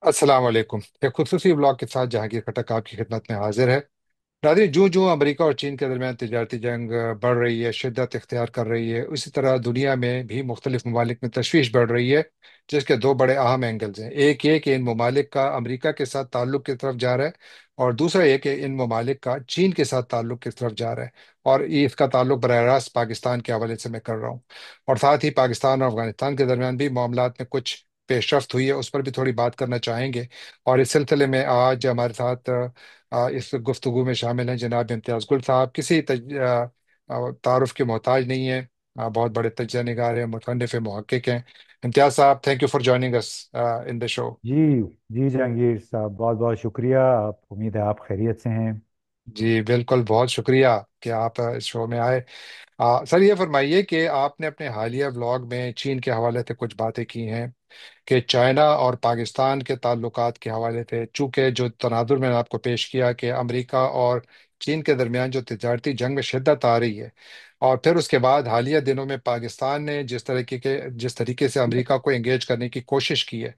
अस्सलाम वालेकुम। एक खुसूसी ब्लॉग के साथ जहांगीर खटक आपकी खिदमत में हाजिर है। नाज़रीन, जो जो अमेरिका और चीन के दरमियान तजारती जंग बढ़ रही है, शिद्दत इख्तियार कर रही है, उसी तरह दुनिया में भी मुख्तलिफ ममालिक में तशवीश बढ़ रही है, जिसके दो बड़े अहम एंगल्स हैं। एक ये कि इन ममालिक का अमेरिका के साथ ताल्लुक की तरफ जा रहा है, और दूसरा ये कि इन ममालिक का चीन के साथ ताल्लुक की तरफ जा रहा है। और ये इसका ताल्लुक बरह रास्त पाकिस्तान के हवाले से मैं कर रहा हूँ। और साथ ही पाकिस्तान और अफगानिस्तान के दरमियान भी मामलात में कुछ पेशरफ्त हुई है, उस पर भी थोड़ी बात करना चाहेंगे। और इस सिलसिले में आज हमारे साथ इस गुफ्तगू में शामिल हैं जनाब इम्तियाज गुल साहब। किसी तारुफ के मोहताज नहीं है। बहुत बड़े तज्ज़िया निगार हैं, मुसन्निफ़ मुहक्किक हैं। इम्तियाज साहब, thank you for joining us in the show. जी जी जहांगीर साहब, बहुत बहुत शुक्रिया। आप उम्मीद है आप खैरियत से हैं। जी बिल्कुल, बहुत शुक्रिया कि आप इस शो में आए। सर, ये फरमाइए कि आपने अपने हालिया व्लॉग में चीन के हवाले से कुछ बातें की हैं कि चाइना और पाकिस्तान के ताल्लुकात के हवाले से, चूंकि जो तनाजुर मैंने आपको पेश किया कि अमेरिका और चीन के दरमियान जो तजारती जंग में शिद्दत आ रही है, और फिर उसके बाद हालिया दिनों में पाकिस्तान ने जिस तरीके से अमेरिका को एंगेज करने की कोशिश की है,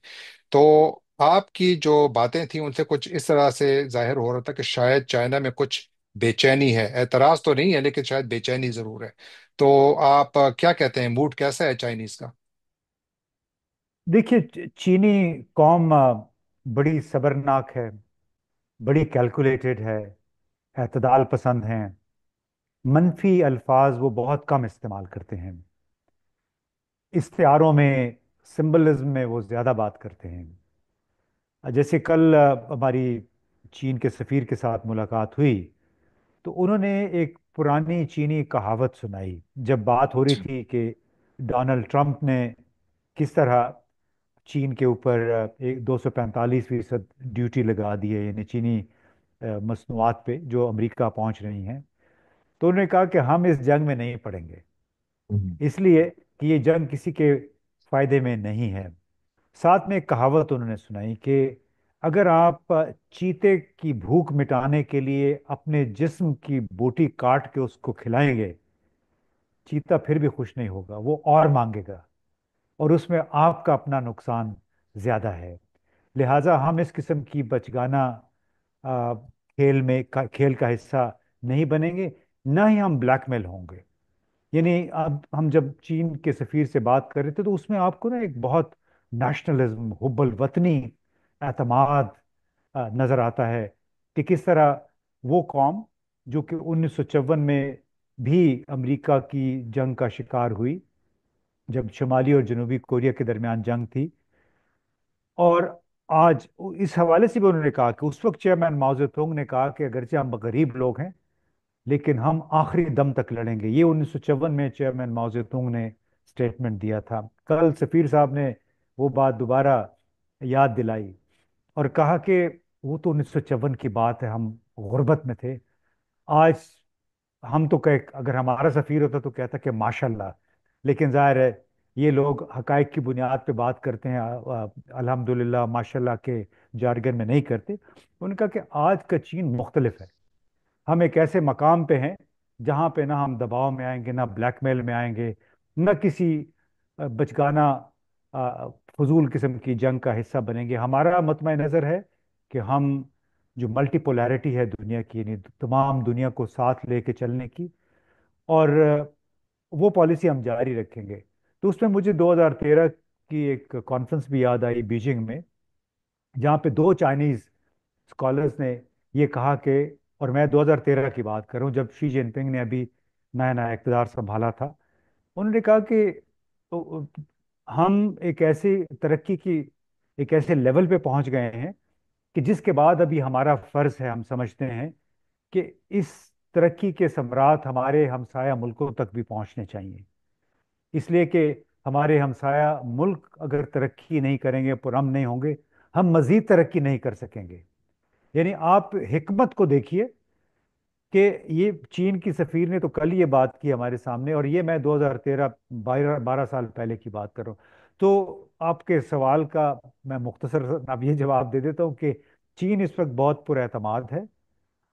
तो आपकी जो बातें थी उनसे कुछ इस तरह से जाहिर हो रहा था कि शायद चाइना में कुछ बेचैनी है। एतराज तो नहीं है, लेकिन शायद बेचैनी जरूर है। तो आप क्या कहते हैं, मूड कैसा है चाइनीज का? देखिए, चीनी कौम बड़ी सब्रनाक है, बड़ी कैलकुलेटेड है, एतदाल पसंद हैं। मनफी अल्फाज वो बहुत कम इस्तेमाल करते हैं। इश्तिहारों में, सिंबलिज्म में वो ज़्यादा बात करते हैं। जैसे कल हमारी चीन के सफ़ीर के साथ मुलाकात हुई, तो उन्होंने एक पुरानी चीनी कहावत सुनाई। जब बात हो रही जी। थी कि डोनाल्ड ट्रंप ने किस तरह चीन के ऊपर एक 245% ड्यूटी लगा दी है, यानी चीनी मसनूआत पे जो अमेरिका पहुंच रही हैं, तो उन्होंने कहा कि हम इस जंग में नहीं पड़ेंगे, हम्म। इसलिए कि ये जंग किसी के फायदे में नहीं है। साथ में एक कहावत उन्होंने सुनाई कि अगर आप चीते की भूख मिटाने के लिए अपने जिस्म की बोटी काट के उसको खिलाएंगे, चीता फिर भी खुश नहीं होगा, वो और मांगेगा, और उसमें आपका अपना नुकसान ज्यादा है। लिहाजा हम इस किस्म की बचगाना आ, खेल का हिस्सा नहीं बनेंगे, ना ही हम ब्लैकमेल होंगे। यानी अब हम जब चीन के सफीर से बात कर रहे थे, तो उसमें आपको ना एक बहुत नेशनलिज्म, हुब्बुल वतनी, एतमाद नजर आता है कि किस तरह वो कौम जो कि 1954 में भी अमेरिका की जंग का शिकार हुई, जब शुमाली और जनूबी कोरिया के दरमियान जंग थी। और आज इस हवाले से भी उन्होंने कहा कि उस वक्त चेयरमैन माओ जेतुंग ने कहा कि अगरचे हम गरीब लोग हैं, लेकिन हम आखिरी दम तक लड़ेंगे। ये 1954 में चेयरमैन माओ जेतुंग ने स्टेटमेंट दिया था। कल सफीर साहब ने वो बात दोबारा याद दिलाई और कहा कि वो तो 1954 की बात है, हम गुर्बत में थे। आज हम तो कह, अगर हमारा सफीर होता तो कहता कि माशाल्लाह। लेकिन जाहिर है, ये लोग हकायक की बुनियाद पे बात करते हैं, अल्हम्दुलिल्लाह माशाल्लाह के जारगन में नहीं करते। उनका कि आज का चीन मुख्तलिफ है। हम एक ऐसे मकाम पे हैं जहाँ पे ना हम दबाव में आएंगे, ना ब्लैकमेल में आएंगे, ना किसी बचगाना फजूल किस्म की जंग का हिस्सा बनेंगे। हमारा मतम नज़र है कि हम जो मल्टीपोलैरिटी है दुनिया की, यानी तमाम दुनिया को साथ लेके चलने की, और वो पॉलिसी हम जारी रखेंगे। तो उसमें मुझे 2013 की एक कॉन्फ्रेंस भी याद आई बीजिंग में, जहाँ पे दो चाइनीज स्कॉलर्स ने ये कहा कि, और मैं 2013 की बात कर रहा हूँ जब शी जिनपिंग ने अभी नया नया इक़्तिदार संभाला था, उन्होंने कहा कि तो, हम एक ऐसी तरक्की की एक ऐसे लेवल पे पहुंच गए हैं कि जिसके बाद अभी हमारा फर्ज है, हम समझते हैं कि इस तरक्की के सम्राट हमारे हमसाया मुल्कों तक भी पहुंचने चाहिए। इसलिए कि हमारे हमसाया मुल्क अगर तरक्की नहीं करेंगे, पुरअमन नहीं होंगे, हम मजीद तरक्की नहीं कर सकेंगे। यानी आप हिकमत को देखिए कि ये चीन की सफीर ने तो कल ये बात की हमारे सामने, और ये मैं 2013 12 साल पहले की बात कर रहा हूँ। तो आपके सवाल का मैं मुख्तसर अब ये जवाब दे देता हूँ कि चीन इस वक्त बहुत पुरएतमाद है,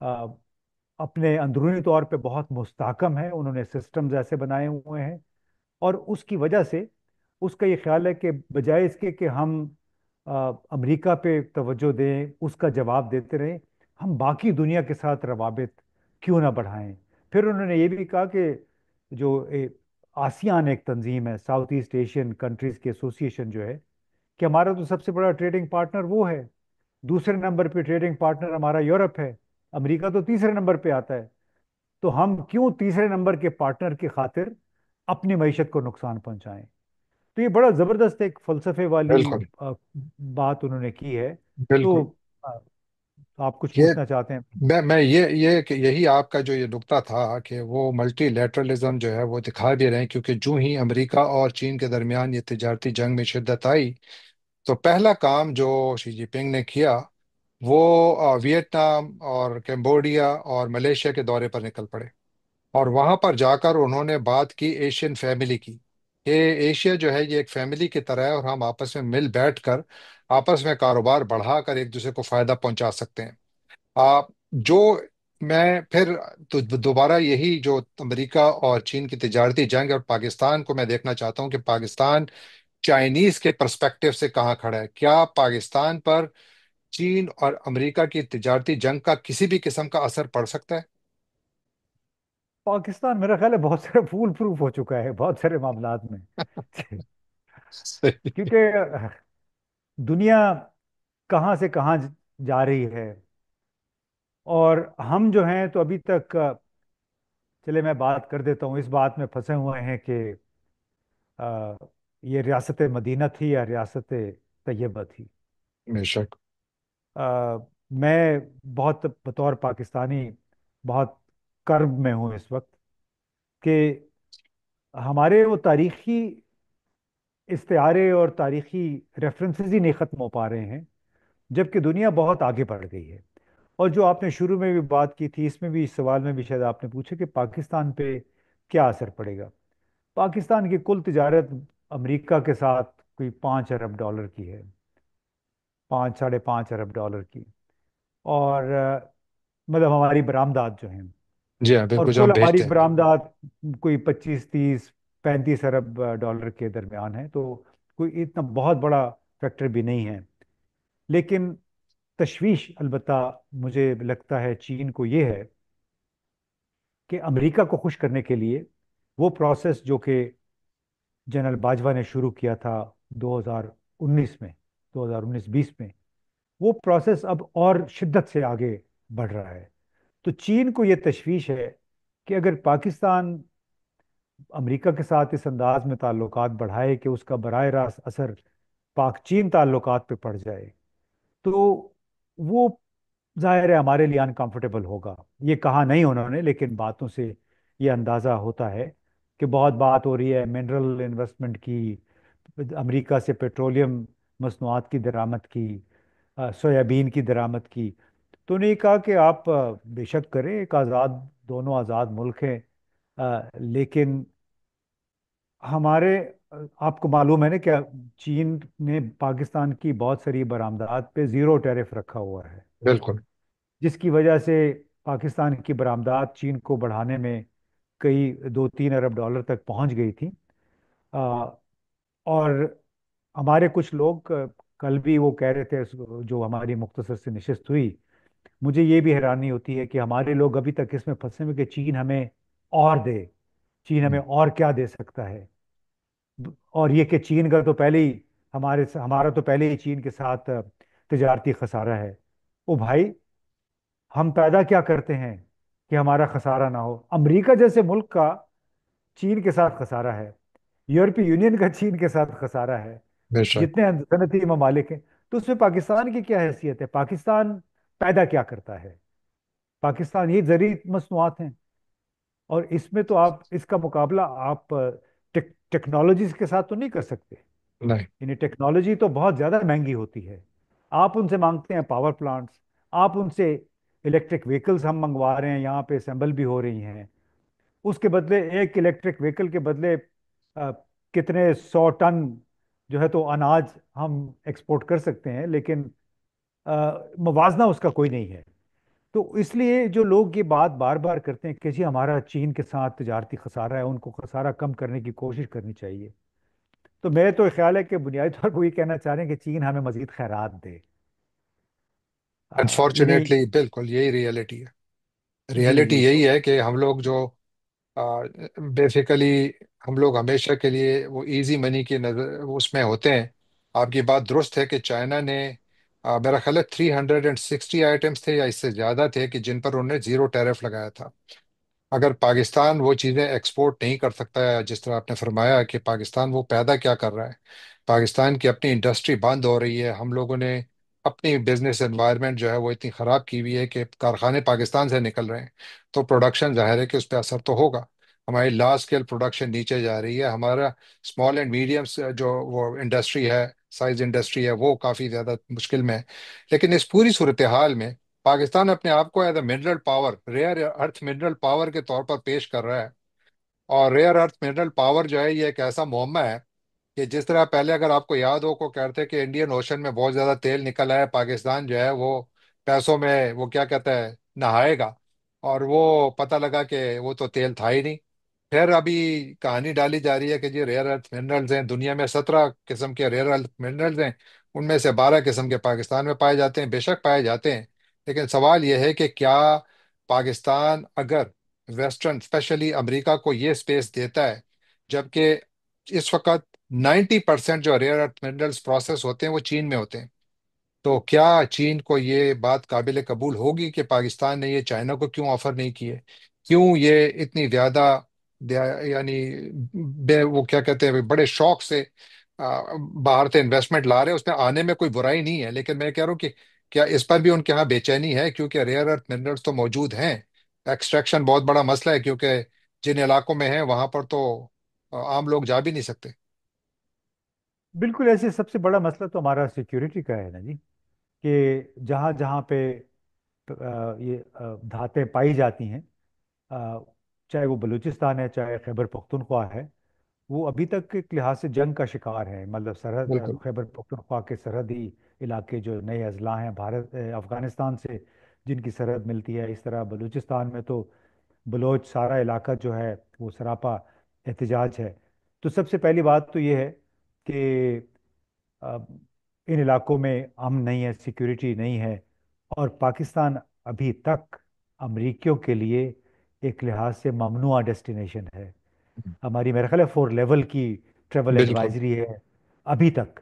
अ, अपने अंदरूनी तौर पे बहुत मुस्तहकम है। उन्होंने सिस्टम्स ऐसे बनाए हुए हैं, और उसकी वजह से उसका ये ख्याल है कि बजाय इसके कि हम अमेरिका पे तवज्जो दें, उसका जवाब देते रहें, हम बाकी दुनिया के साथ रवाबित क्यों ना बढ़ाएं। फिर उन्होंने ये भी कहा कि जो आसियान एक तंजीम है, साउथ ईस्ट एशियन कंट्रीज की एसोसिएशन जो है, कि हमारा तो सबसे बड़ा ट्रेडिंग पार्टनर वो है। दूसरे नंबर पे ट्रेडिंग पार्टनर हमारा यूरोप है। अमेरिका तो तीसरे नंबर पे आता है। तो हम क्यों तीसरे नंबर के पार्टनर की खातिर अपनी मईशत को नुकसान पहुंचाएं। तो ये बड़ा जबरदस्त एक फलसफे वाली बिल्कुल। बात उन्होंने की है। तो बिल्कुल। अ, आप कुछ ये पूछना चाहते हैं? मैं ये कि यही आपका जो ये नुक्ता था कि वो मल्टीलेटरलिज्म जो है वो दिखा भी रहे हैं, क्योंकि जो ही अमेरिका और चीन के दरमियान ये तिजारती जंग में शिद्दत आई, तो पहला काम जो शी जिनपिंग ने किया वो वियतनाम और कंबोडिया और मलेशिया के दौरे पर निकल पड़े। और वहां पर जाकर उन्होंने बात की एशियन फैमिली की, कि एशिया जो है ये एक फैमिली की तरह है और हम आपस में मिल बैठ कर आपस में कारोबार बढ़ाकर एक दूसरे को फायदा पहुंचा सकते हैं। जो मैं फिर तो दोबारा यही जो अमेरिका और चीन की तिजारती जंग है, और पाकिस्तान को मैं देखना चाहता हूं कि पाकिस्तान चाइनीज के पर्सपेक्टिव से कहाँ खड़ा है। क्या पाकिस्तान पर चीन और अमेरिका की तिजारती जंग का किसी भी किस्म का असर पड़ सकता है? पाकिस्तान मेरा ख्याल है बहुत सारे फूल प्रूफ हो चुका है बहुत सारे मामलात में। सही। क्योंकि दुनिया कहाँ से कहाँ जा रही है। और हम जो हैं तो अभी तक चले मैं बात कर देता हूँ, इस बात में फंसे हुए हैं कि अ, ये रियासत मदीना थी या रियासत तैयबा थी। बेशक। मैं बहुत बतौर पाकिस्तानी बहुत कर्ब में हूँ इस वक्त कि हमारे वो तारीखी इस्तिआरे और तारीखी रेफरेंसेस ही नहीं ख़त्म हो पा रहे हैं, जबकि दुनिया बहुत आगे बढ़ गई है। और जो आपने शुरू में भी बात की थी, इसमें भी, इस सवाल में भी शायद आपने पूछा कि पाकिस्तान पे क्या असर पड़ेगा। पाकिस्तान की कुल तिजारत अमेरिका के साथ कोई 5 अरब डॉलर की है, 5 साढ़े 5 अरब डॉलर की। और मतलब हमारी बरामदात जो हैं, जी हाँ, और बिल्कुल, जो कुल हम हमारी भेजते हैं। बरामदात कोई 25 30 35 अरब डॉलर के दरमियान है। तो कोई इतना बहुत बड़ा फैक्टर भी नहीं है। लेकिन तशवीश अलबत्ता मुझे लगता है चीन को ये है कि अमेरिका को खुश करने के लिए वो प्रोसेस जो कि जनरल बाजवा ने शुरू किया था 2019 में, 2019-20 में, वो प्रोसेस अब और शिद्दत से आगे बढ़ रहा है। तो चीन को ये तशवीश है कि अगर पाकिस्तान अमेरिका के साथ इस अंदाज में ताल्लुकात बढ़ाए कि उसका बराह रास्त असर पाक चीन ताल्लुकात पे पड़ जाए, तो वो जाहिर है हमारे लिए अनकंफर्टेबल होगा। ये कहा नहीं उन्होंने, लेकिन बातों से ये अंदाज़ा होता है कि बहुत बात हो रही है मिनरल इन्वेस्टमेंट की, अमेरिका से पेट्रोलियम मसनूआत की दरामद की, सोयाबीन की दरामद की। तो उन्होंने कहा कि आप बेशक करें, एक आज़ाद, दोनों आज़ाद मुल्क हैं। लेकिन हमारे आपको मालूम है ना क्या, चीन ने पाकिस्तान की बहुत सारी बरामदात पे ज़ीरो टैरिफ रखा हुआ है, बिल्कुल। जिसकी वजह से पाकिस्तान की बरामदात चीन को बढ़ाने में कई 2 3 अरब डॉलर तक पहुंच गई थी। आ, और हमारे कुछ लोग कल भी वो कह रहे थे, जो हमारी मुख्तसर से नशिस्त हुई, मुझे ये भी हैरानी होती है कि हमारे लोग अभी तक इसमें फंसे हुए कि चीन हमें और दे, चीन हमें और क्या दे सकता है। और ये कि चीन का तो पहले ही हमारा तो पहले ही चीन के साथ तिजारती खसारा है। ओ भाई, हम पैदा क्या करते हैं कि हमारा खसारा ना हो? अमेरिका जैसे मुल्क का चीन के साथ खसारा है, यूरोपीय यूनियन का चीन के साथ खसारा है, बेशक। जितने सनती ममालिक हैं। तो उसमें पाकिस्तान की क्या हैसियत है? पाकिस्तान पैदा क्या करता है? पाकिस्तान ये जरी मसनूआत हैं। और इसमें तो आप इसका मुकाबला आप टेक्नोलॉजीज के साथ तो नहीं कर सकते। नहीं। यानी टेक्नोलॉजी तो बहुत ज़्यादा महंगी होती है। आप उनसे मांगते हैं पावर प्लांट्स, आप उनसे इलेक्ट्रिक व्हीकल्स हम मंगवा रहे हैं, यहाँ पे असेंबल भी हो रही हैं। उसके बदले एक इलेक्ट्रिक व्हीकल के बदले कितने 100 टन जो है तो अनाज हम एक्सपोर्ट कर सकते हैं, लेकिन मुवाजना उसका कोई नहीं है। तो इसलिए जो लोग ये बात बार बार करते हैं कि जी हमारा चीन के साथ तिजारती खसारा है, उनको खसारा कम करने की कोशिश करनी चाहिए। तो मेरे तो ख्याल है कि बुनियादी तौर पर वही कहना चाह रहे हैं कि चीन हमें मजीद खैरात दे। यानी अनफॉर्चुनेटली बिल्कुल यही रियलिटी है। जी रियलिटी जी यही तो है कि हम लोग जो बेसिकली हम लोग हमेशा के लिए वो इजी मनी की नजर उसमें होते हैं। आपकी बात दुरुस्त है कि चाइना ने मेरा ख्याल है 360 आइटम्स थे या इससे ज्यादा थे कि जिन पर उन्होंने जीरो टैरिफ लगाया था। अगर पाकिस्तान वो चीज़ें एक्सपोर्ट नहीं कर सकता है, जिस तरह आपने फरमाया कि पाकिस्तान वो पैदा क्या कर रहा है, पाकिस्तान की अपनी इंडस्ट्री बंद हो रही है, हम लोगों ने अपनी बिजनेस एनवायरनमेंट जो है वो इतनी ख़राब की हुई है कि कारखाने पाकिस्तान से निकल रहे हैं, तो प्रोडक्शन जाहिर है कि उस पर असर तो होगा। हमारी लार्ज स्केल प्रोडक्शन नीचे जा रही है, हमारा स्मॉल एंड मीडियम जो वो इंडस्ट्री है, साइज इंडस्ट्री है, वो काफ़ी ज़्यादा मुश्किल में है। लेकिन इस पूरी सूरत हाल में पाकिस्तान अपने आप को as a mineral power, rare earth mineral power के तौर पर पेश कर रहा है। और रेयर अर्थ मिनरल पावर जो है ये एक ऐसा मुअम्मा है कि जिस तरह पहले अगर आपको याद हो को कहते हैं कि इंडियन ओशन में बहुत ज्यादा तेल निकल आया है, पाकिस्तान जो है वो पैसों में वो क्या कहता है नहाएगा, और वो पता लगा कि वो तो तेल था ही नहीं। फिर अभी कहानी डाली जा रही है कि जी रेयर अर्थ मिनरल्स हैं, दुनिया में 17 किस्म के रेयर अर्थ मिनरल्स हैं, उनमें से 12 किस्म के पाकिस्तान में पाए जाते हैं। बेशक पाए जाते हैं, लेकिन सवाल यह है कि क्या पाकिस्तान अगर वेस्टर्न स्पेशली अमेरिका को ये स्पेस देता है, जबकि इस वक्त 90% जो रेयर अर्थ मिनरल्स प्रोसेस होते हैं वो चीन में होते हैं, तो क्या चीन को ये बात काबिल कबूल होगी कि पाकिस्तान ने ये चाइना को क्यों ऑफर नहीं किए? क्यों ये इतनी ज्यादा यानी वो क्या कहते हैं बड़े शौक से बाहर से इन्वेस्टमेंट ला रहे हैं? उसमें आने में कोई बुराई नहीं है, लेकिन मैं कह रहा हूँ कि क्या इस पर भी उनके यहाँ बेचैनी है, क्योंकि रेयर अर्थ मिनरल्स तो मौजूद हैं। एक्सट्रैक्शन बहुत बड़ा मसला है, क्योंकि जिन इलाकों में है वहां पर तो आम लोग जा भी नहीं सकते। बिल्कुल, ऐसे सबसे बड़ा मसला तो हमारा सिक्योरिटी का है ना जी, कि जहाँ जहाँ पे ये धातें पाई जाती हैं, अ, चाहे वो बलूचिस्तान है चाहे खैबर पख्तूनख्वा है, वो अभी तक एक लिहाज से जंग का शिकार है। मतलब सरहद बिल्कुल। खैबर पख्तूनख्वा के सरहदी इलाके जो नए अजला हैं भारत अफगानिस्तान से जिनकी सरहद मिलती है, इस तरह बलूचिस्तान में तो बलोच सारा इलाका जो है वो सरापा एहतजाज है। तो सबसे पहली बात तो ये है कि अ, इन इलाकों में अमन नहीं है, सिक्योरिटी नहीं है, और पाकिस्तान अभी तक अमरीकियों के लिए एक लिहाज से ममनुआ डेस्टिनेशन है। हमारी मेरा ख्याल है 4 लेवल की ट्रेवल बिल्कुल। एडवाइजरी है अभी तक,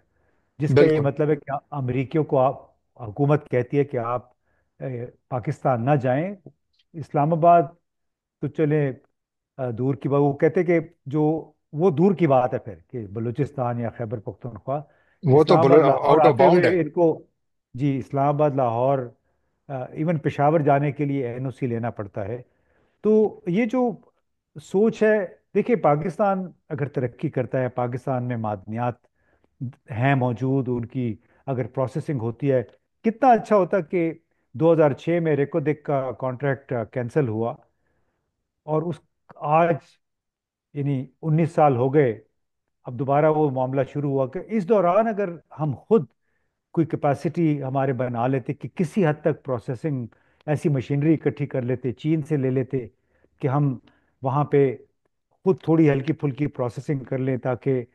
जिसका ये बिल्कुल। मतलब है कि अमरीकियों को आप, हुकूमत कहती है कि आप पाकिस्तान ना जाएं। इस्लामाबाद तो चले दूर की बात, वो कहते हैं कि जो वो दूर की बात है फिर कि बलूचिस्तान या खैबर पख्तूनख्वा, वो तो इस्लामाबाद लाहौर आउट ऑफ आते बाउंड हुए है। इनको, जी इस्लामाबाद लाहौर इवन पेशावर जाने के लिए एनओसी लेना पड़ता है। तो ये जो सोच है, देखिए पाकिस्तान अगर तरक्की करता है, पाकिस्तान में मादनियात हैं मौजूद, उनकी अगर प्रोसेसिंग होती है, कितना अच्छा होता कि 2006 में रेकोदेक का कॉन्ट्रैक्ट कैंसिल हुआ, और उस आज यानी 19 साल हो गए, अब दोबारा वो मामला शुरू हुआ कि इस दौरान अगर हम खुद कोई कैपेसिटी हमारे बना लेते कि किसी हद तक प्रोसेसिंग, ऐसी मशीनरी इकट्ठी कर लेते, चीन से ले लेते कि हम वहाँ पे खुद थोड़ी हल्की फुल्की प्रोसेसिंग कर लें, ताकि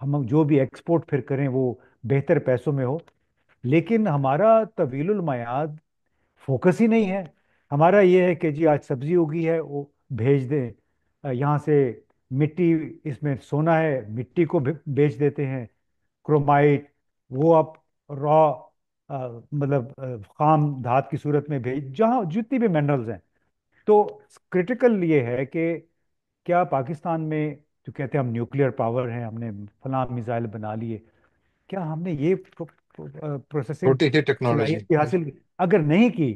हम जो भी एक्सपोर्ट फिर करें वो बेहतर पैसों में हो। लेकिन हमारा तवीलुल मयाद फोकस ही नहीं है। हमारा ये है कि जी आज सब्जी उगी है वो भेज दें, यहाँ से मिट्टी, इसमें सोना है मिट्टी को बेच देते हैं, क्रोमाइट वो आप रॉ मतलब खाम धात की सूरत में भेज, जहाँ जितनी भी मिनरल्स हैं। तो क्रिटिकल ये है कि क्या पाकिस्तान में जो कहते हैं हम न्यूक्लियर पावर हैं, हमने फलां मिसाइल बना लिए, क्या हमने ये प्रोसेसिंग छोटी सी टेक्नोलॉजी। सलाहियत हासिल अगर नहीं की,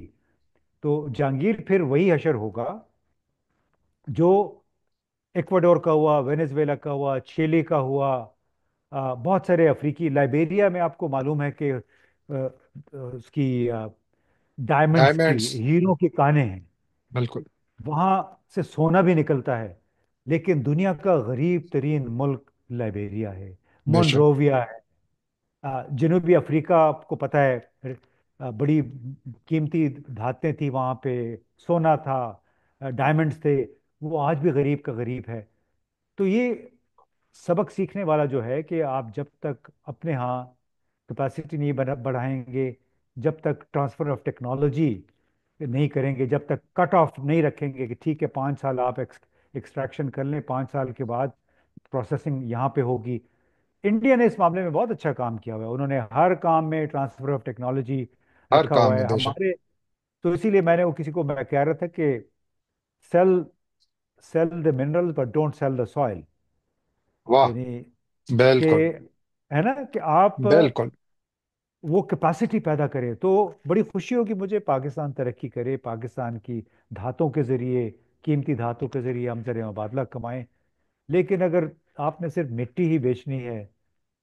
तो जहांगीर फिर वही हशर होगा जो इक्वाडोर का हुआ, वेनेजुएला का हुआ, चिली का हुआ, बहुत सारे अफ्रीकी, लाइबेरिया में आपको मालूम है कि उसकी डायमंड्स की, डायमंड्स। हीरो की कानें हैं, बिल्कुल। वहां से सोना भी निकलता है। लेकिन दुनिया का गरीब तरीन मुल्क लाइबेरिया है, बेशक। मोनरोविया है, जनूबी अफ्रीका आपको पता है, बड़ी कीमती धातें थी वहाँ पे, सोना था, डायमंड्स थे, वो आज भी गरीब का गरीब है। तो ये सबक सीखने वाला जो है कि आप जब तक अपने यहाँ कैपेसिटी नहीं बढ़ाएंगे, जब तक ट्रांसफर ऑफ टेक्नोलॉजी नहीं करेंगे, जब तक कट ऑफ नहीं रखेंगे कि ठीक है 5 साल आप एक्सट्रैक्शन कर लें, 5 साल के बाद प्रोसेसिंग यहाँ पे होगी। इंडिया ने इस मामले में बहुत अच्छा काम किया हुआ है, उन्होंने हर काम में ट्रांसफर ऑफ टेक्नोलॉजी हर रखा काम हुआ है में बेशक। हमारे। तो इसीलिए मैंने वो किसी को मैं कह रहा था कि sell sell the mineral but don't sell the soil. वाह। यानी कि, बिल्कुल। है ना, कि आप बिल्कुल। वो कैपेसिटी पैदा करें तो बड़ी खुशी होगी मुझे। पाकिस्तान तरक्की करे, पाकिस्तान की धातों के जरिए, कीमती धातों के जरिए हम जरिए मुबादला कमाएं। लेकिन अगर आपने सिर्फ मिट्टी ही बेचनी है,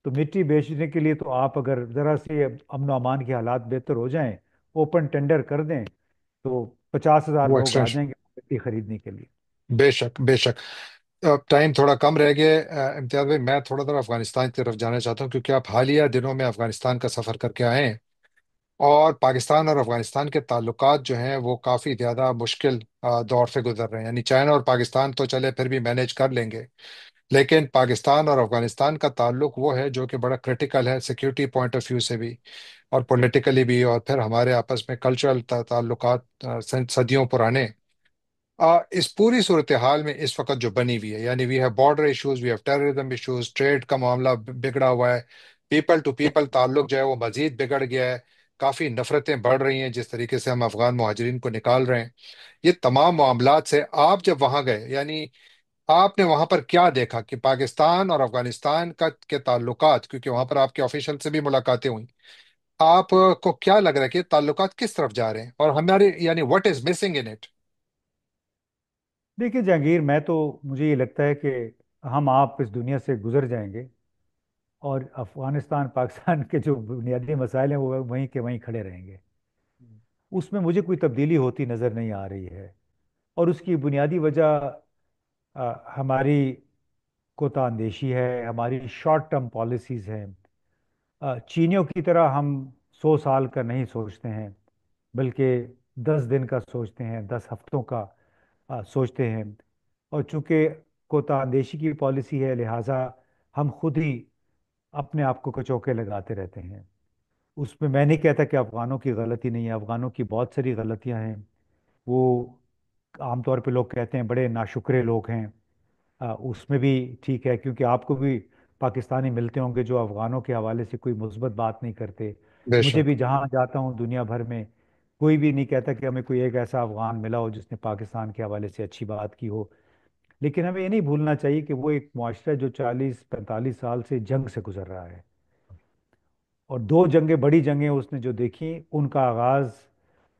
तो मिट्टी बेचने के लिए तो आप अगर ज़रा से अमन अमान के हालात बेहतर हो जाएं, ओपन टेंडर कर दें, तो 50,000 वो लोग आ एक्सटेंशन। जाएंगे मिट्टी खरीदने के लिए। बेशक बेशक। अब टाइम थोड़ा कम रह गया है, इम्तियाज भाई, मैं थोड़ा देर अफगानिस्तान की तरफ जाना चाहता हूँ, क्योंकि आप हालिया दिनों में अफगानिस्तान का सफर करके आए हैं। और पाकिस्तान और अफगानिस्तान के ताल्लुकात जो हैं वो काफ़ी ज़्यादा मुश्किल दौर से गुजर रहे हैं। यानी चाइना और पाकिस्तान तो चले फिर भी मैनेज कर लेंगे, लेकिन पाकिस्तान और अफगानिस्तान का ताल्लुक वो है जो कि बड़ा क्रिटिकल है, सिक्योरिटी पॉइंट ऑफ व्यू से भी और पॉलिटिकली भी, और फिर हमारे आपस में कल्चरल ताल्लुकात सदियों पुराने। इस पूरी सूरत हाल में इस वक्त जो बनी हुई है, यानी we have border issues, we have terrorism issues, trade का मामला बिगड़ा हुआ है, पीपल टू पीपल ताल्लुक जो है वो मजीद बिगड़ गया है, काफ़ी नफरतें बढ़ रही हैं जिस तरीके से हम अफगान मुहाजिरीन को निकाल रहे हैं। ये तमाम मामलात से आप जब वहां गए, यानी आपने वहां पर क्या देखा कि पाकिस्तान और अफगानिस्तान का के ताल्लुकात, क्योंकि वहां पर आपके ऑफिशियल से भी मुलाकातें हुई, आपको क्या लग रहा है कि ताल्लुकात किस तरफ जा रहे हैं और हमारे, यानी what is missing in it? देखिए जहांगीर, मैं तो मुझे ये लगता है कि हम आप इस दुनिया से गुजर जाएंगे, और अफगानिस्तान पाकिस्तान के जो बुनियादी मसाइल हैं वो वहीं के वहीं खड़े रहेंगे। उसमें मुझे कोई तब्दीली होती नज़र नहीं आ रही है। और उसकी बुनियादी वजह हमारी कोतांदेशी है, हमारी शॉर्ट टर्म पॉलिसीज़ हैं। चीनियों की तरह हम 100 साल का नहीं सोचते हैं, बल्कि 10 दिन का सोचते हैं, 10 हफ्तों का सोचते हैं। और चूंकि कोतांदेशी की पॉलिसी है, लिहाजा हम खुद ही अपने आप को कचौके लगाते रहते हैं। उसमें मैं नहीं कहता कि अफगानों की गलती नहीं है, अफगानों की बहुत सारी गलतियां हैं। वो आमतौर पे लोग कहते हैं बड़े नाशुक्रे लोग हैं। उसमें भी ठीक है, क्योंकि आपको भी पाकिस्तानी मिलते होंगे जो अफगानों के हवाले से कोई मुस्बत बात नहीं करते। मुझे बेशक। भी जहाँ जाता हूँ दुनिया भर में, कोई भी नहीं कहता कि हमें कोई एक ऐसा अफगान मिला हो जिसने पाकिस्तान के हवाले से अच्छी बात की हो। लेकिन हमें ये नहीं भूलना चाहिए कि वो एक मुआशरा है जो 40-45 साल से जंग से गुजर रहा है। और दो जंगें, बड़ी जंगें उसने जो देखी, उनका आगाज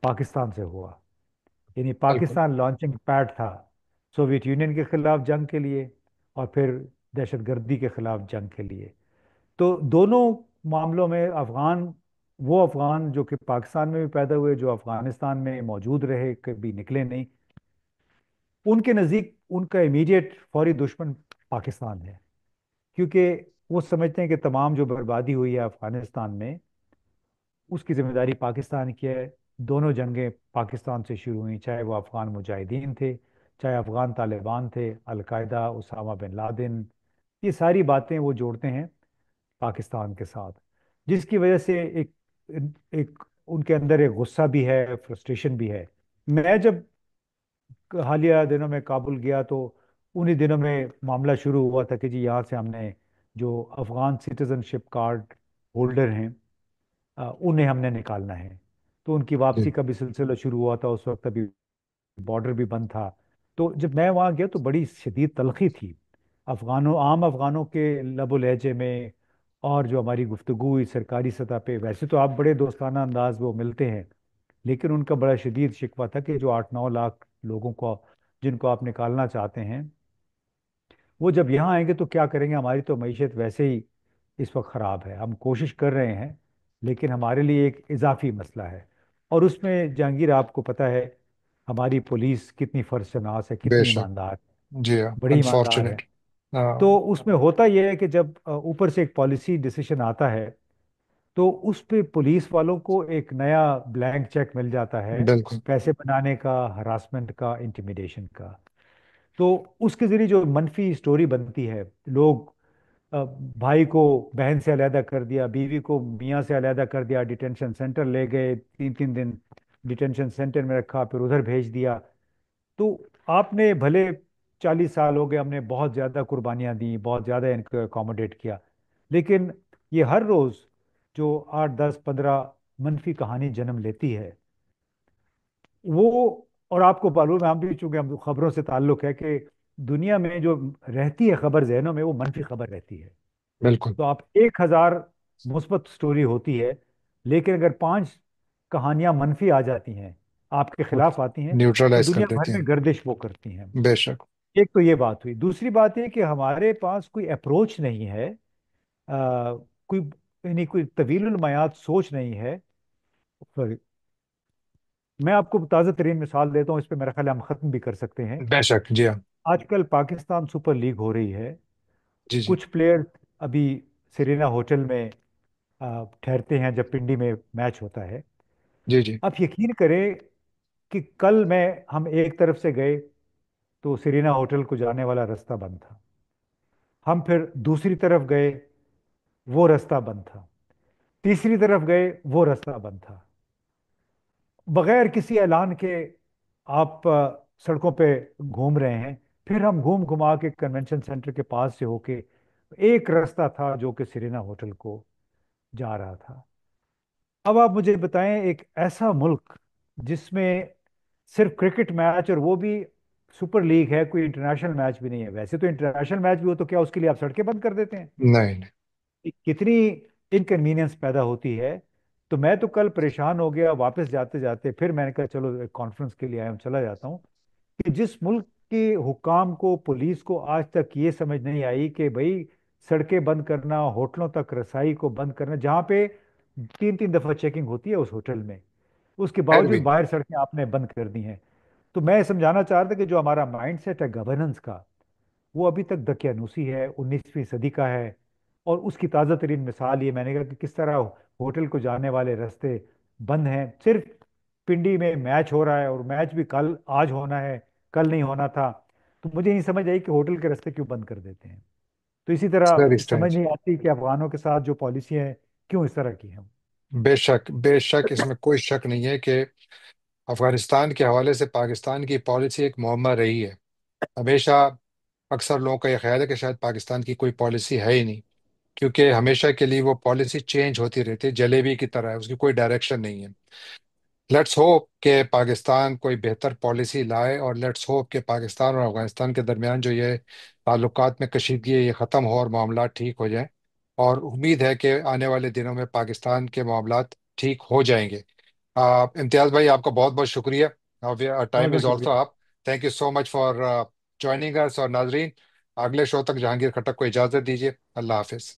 पाकिस्तान से हुआ। यानी बिल्कुल। पाकिस्तान लॉन्चिंग पैड था सोवियत यूनियन के खिलाफ जंग के लिए, और फिर दहशतगर्दी के खिलाफ जंग के लिए। तो दोनों मामलों में अफगान, वो अफगान जो कि पाकिस्तान में भी पैदा हुए, जो अफगानिस्तान में मौजूद रहे, कभी निकले नहीं, उनके नज़दीक उनका इमीडिएट फौरी दुश्मन पाकिस्तान है। क्योंकि वो समझते हैं कि तमाम जो बर्बादी हुई है अफगानिस्तान में, उसकी जिम्मेदारी पाकिस्तान की है। दोनों जंगें पाकिस्तान से शुरू हुई, चाहे वो अफगान मुजाहिदीन थे, चाहे अफगान तालिबान थे, अलकायदा, उसामा बिन लादेन, ये सारी बातें वो जोड़ते हैं पाकिस्तान के साथ। जिसकी वजह से एक एक उनके अंदर एक गुस्सा भी है, फ्रस्ट्रेशन भी है। मैं जब हालिया दिनों में काबुल गया, तो उन्हीं दिनों में मामला शुरू हुआ था कि जी यहाँ से हमने जो अफगान सिटीजनशिप कार्ड होल्डर हैं, उन्हें हमने निकालना है। तो उनकी वापसी जी। का भी सिलसिला शुरू हुआ था, उस वक्त अभी बॉर्डर भी बंद था। तो जब मैं वहाँ गया तो बड़ी शदीद तलखी थी अफगानों, आम अफगानों के लबो लहजे में। और जो हमारी गुफ्तगू हुई सरकारी सतह पे, वैसे तो आप बड़े दोस्ताना अंदाज वो मिलते हैं, लेकिन उनका बड़ा शदीद शिकवा था कि जो 8-9 लाख लोगों को जिनको आप निकालना चाहते हैं, वो जब यहाँ आएंगे तो क्या करेंगे? हमारी तो मईशत वैसे ही इस वक्त ख़राब है, हम कोशिश कर रहे हैं, लेकिन हमारे लिए एक इजाफी मसला है। और उसमें जहांगीर आपको पता है हमारी पुलिस कितनी फर्शनास है, कितनी बेशक। ईमानदार है, जी हाँ, बड़ी ईमानदार है। अनफॉर्चुनेट। तो उसमें होता यह है कि जब ऊपर से एक पॉलिसी डिसीजन आता है, तो उस पे पुलिस वालों को एक नया ब्लैंक चेक मिल जाता है, बिल्कुल। पैसे बनाने का, हरासमेंट का, इंटिमिडेशन का। तो उसके जरिए जो मनफी स्टोरी बनती है, लोग भाई को बहन से अलहदा कर दिया, बीवी को मियाँ से अलहदा कर दिया, डिटेंशन सेंटर ले गए, 3 3 दिन डिटेंशन सेंटर में रखा, फिर उधर भेज दिया। तो आपने भले 40 साल हो गए, हमने बहुत ज़्यादा कुर्बानियाँ दी, बहुत ज़्यादा इनको अकोमोडेट किया, लेकिन ये हर रोज़ जो 8 10 15 मनफी कहानी जन्म लेती है वो, और आपको मालूम है, हम भी चूंकि हम खबरों से ताल्लुक है कि दुनिया में जो रहती है खबर जहनों में, वो मनफी खबर रहती है। बिल्कुल। तो आप 1,000 मुस्बत स्टोरी होती है, लेकिन अगर 5 कहानियां मनफी आ जाती हैं, आपके वो खिलाफ आती हैं, तो न्यूट्रलाइज कर दुनिया भर देते में हैं। गर्दिश वो करती हैं। बेशक। एक तो ये बात हुई। दूसरी बात ये कि हमारे पास कोई अप्रोच नहीं है, कोई यानी कोई तवीलुल मयाद सोच नहीं है। Sorry, मैं आपको ताज़ा तरीन मिसाल देता हूँ, इस पे मेरा ख्याल है हम ख़त्म भी कर सकते हैं। बेशक, जी हाँ। आजकल पाकिस्तान सुपर लीग हो रही है। जी जी। कुछ प्लेयर अभी सेरेना होटल में ठहरते हैं जब पिंडी में मैच होता है। जी जी। आप यकीन करें कि कल मैं हम एक तरफ से गए तो सेरेना होटल को जाने वाला रास्ता बंद था। हम फिर दूसरी तरफ गए, वो रास्ता बंद था। तीसरी तरफ गए, वो रास्ता बंद था। बगैर किसी ऐलान के आप सड़कों पे घूम रहे हैं। फिर हम घूम घुमा के कन्वेंशन सेंटर के पास से होके एक रास्ता था जो कि सेरेना होटल को जा रहा था। अब आप मुझे बताएं, एक ऐसा मुल्क जिसमें सिर्फ क्रिकेट मैच, और वो भी सुपर लीग है, कोई इंटरनेशनल मैच भी नहीं है। वैसे तो इंटरनेशनल मैच भी हो तो क्या उसके लिए आप सड़कें बंद कर देते हैं? नहीं नहीं। कितनी इनकन्वीनियंस पैदा होती है। तो मैं तो कल परेशान हो गया वापस जाते जाते, फिर मैंने कहा चलो एक कॉन्फ्रेंस के लिए आया हूं, चला जाता हूँ। कि जिस मुल्क के हुकाम को, पुलिस को आज तक ये समझ नहीं आई कि भाई सड़कें बंद करना, होटलों तक रसाई को बंद करना, जहाँ पे 3 3 दफा चेकिंग होती है उस होटल में, उसके फिर बावजूद भी। बाहर सड़कें आपने बंद कर दी हैं। तो मैं समझाना चाह रहा था कि जो हमारा माइंडसेट है गवर्नेंस का, वो अभी तक दकियानूसी है, 19वीं सदी का है। और उसकी ताज़ा तरीन मिसाल ये मैंने कहा कि किस तरह होटल को जाने वाले रास्ते बंद हैं। सिर्फ पिंडी में मैच हो रहा है, और मैच भी कल आज होना है, कल नहीं होना था। तो मुझे नहीं समझ आई कि होटल के रास्ते क्यों बंद कर देते हैं। तो इसी तरह वेरी समझ स्ट्रेंज। नहीं आती कि अफगानों के साथ जो पॉलिसी है क्यों इस तरह की है। बेशक बेशक, इसमें कोई शक नहीं है कि अफगानिस्तान के हवाले से पाकिस्तान की पॉलिसी एक मुअम्मा रही है हमेशा। अक्सर लोगों का यह ख्याल है कि शायद पाकिस्तान की कोई पॉलिसी है ही नहीं, क्योंकि हमेशा के लिए वो पॉलिसी चेंज होती रहती है, जलेबी की तरह है, उसकी कोई डायरेक्शन नहीं है। लेट्स होप कि पाकिस्तान कोई बेहतर पॉलिसी लाए, और लेट्स होप कि पाकिस्तान और अफगानिस्तान के दरमियान जो ये ताल्लुकात में कशीदगी है ये ख़त्म हो और मामला ठीक हो जाए। और उम्मीद है कि आने वाले दिनों में पाकिस्तान के मामला ठीक हो जाएंगे। इम्तियाज़ भाई, आपका बहुत बहुत शुक्रिया। बहुत टाइम बहुत इज़ ऑल्सो शुक्रिया। Up. Thank you so much for joining us. और नाजरीन, अगले शो तक जहांगीर खट्टक को इजाज़त दीजिए। अल्लाह हाफिज़।